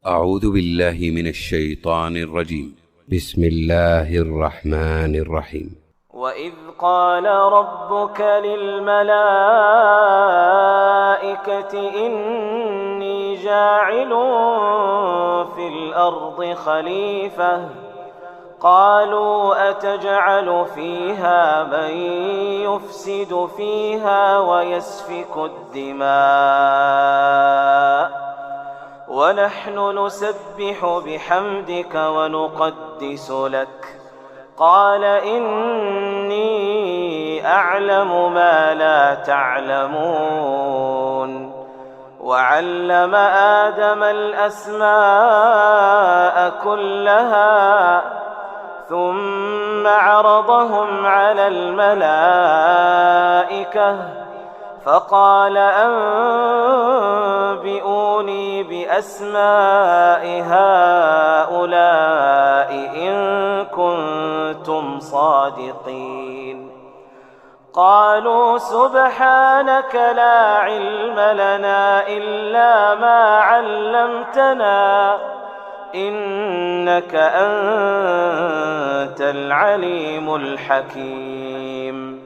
أعوذ بالله من الشيطان الرجيم. بسم الله الرحمن الرحيم. وإذ قال ربك للملائكة إني جاعل في الأرض خليفة قالوا أتجعل فيها من يفسد فيها ويسفك الدماء ونحن نسبح بحمدك ونقدس لك قال إني أعلم ما لا تعلمون وعلم آدم الأسماء كلها ثم عرضهم على الملائكة فقال أنبئوني بأسماء هؤلاء إن كنتم صادقين قالوا سبحانك لا علم لنا إلا ما علمتنا إنك أنت العليم الحكيم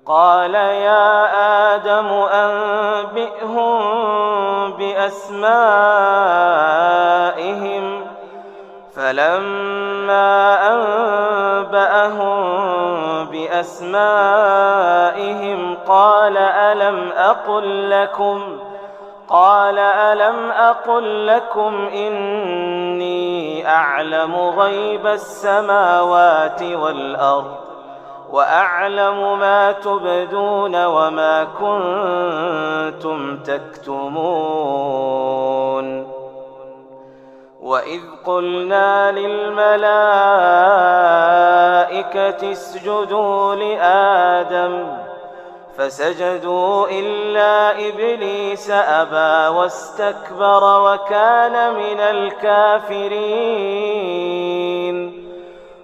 قال يا آدم أنبئهم بأسمائهم فلما أنبأهم بأسمائهم قال ألم أقل لكم إني أعلم غيب السماوات والأرض وأعلم ما تبدون وما كنتم تكتمون وإذ قلنا للملائكة اسجدوا لآدم فسجدوا إلا إبليس أبى واستكبر وكان من الكافرين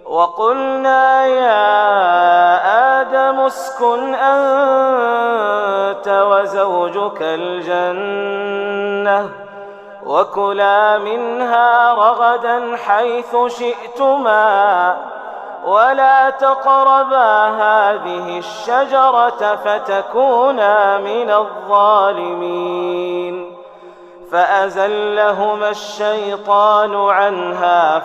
وقلنا يا آدم اسكن أنت وزوجك الجنة وكلا منها رغدا حيث شئتما ولا تقربا هذه الشجرة فتكونا من الظالمين فأزلهما الشيطان عنها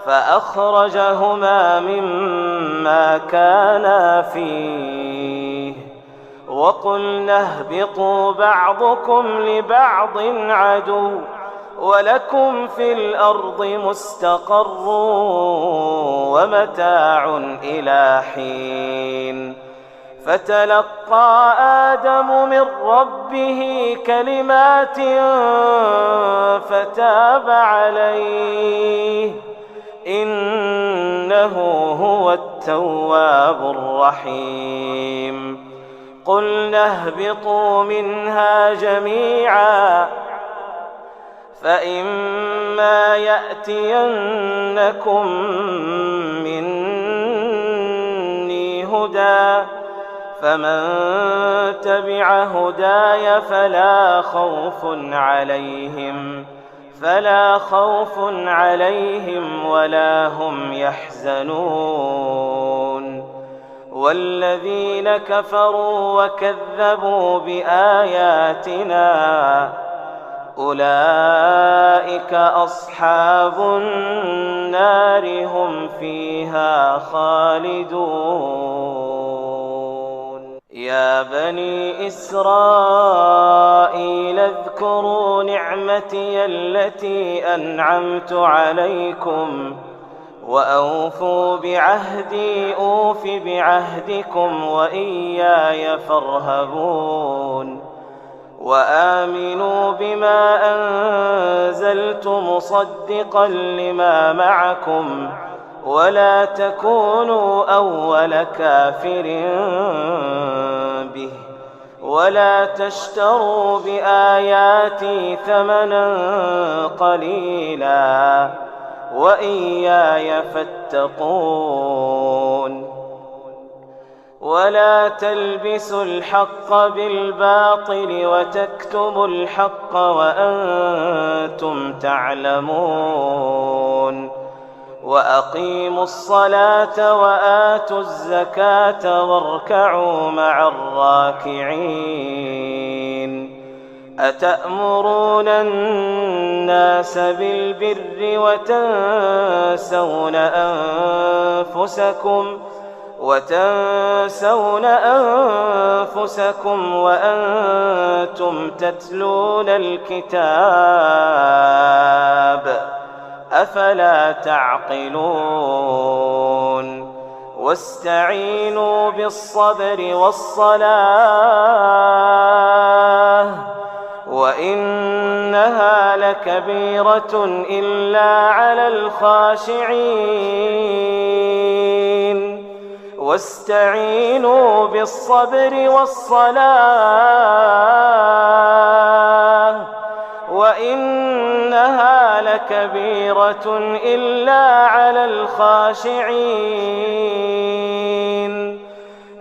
فأخرجهما مما كانا فيه وقلنا اهبطوا بعضكم لبعض عدو ولكم في الأرض مستقر ومتاع إلى حين فتلقى آدم من ربه كلمات فتاب عليه إنه هو التواب الرحيم قلنا اهبطوا منها جميعا فإما يأتينكم مني هدى فمن تبع هداي فلا خوف عليهم ولا هم يحزنون والذين كفروا وكذبوا بآياتنا أولئك أصحاب النار هم فيها خالدون يا بني إسرائيل اذكروا نعمتي التي أنعمت عليكم وأوفوا بعهدي أوف بعهدكم وإياي فارهبون وآمنوا بما أنزلت مصدقا لما معكم ولا تكونوا أول كافر به ولا تشتروا بآياتي ثمنا قليلا وإياي فاتقون ولا تلبسوا الحق بالباطل وتكتموا الحق وأنتم تعلمون وأقيموا الصلاة وآتوا الزكاة واركعوا مع الراكعين أتأمرون الناس بالبر وتنسون أنفسكم وأنتم تتلون الكتاب أفلا تعقلون واستعينوا بالصبر والصلاة وإنها لكبيرة إلا على الخاشعين واستعينوا بالصبر والصلاة وإنها لكبيرة إلا على الخاشعين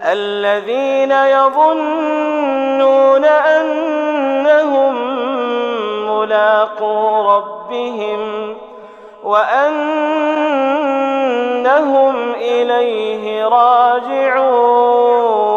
الذين يظنون أنهم ملاقو ربهم وأنهم إليه راجعون.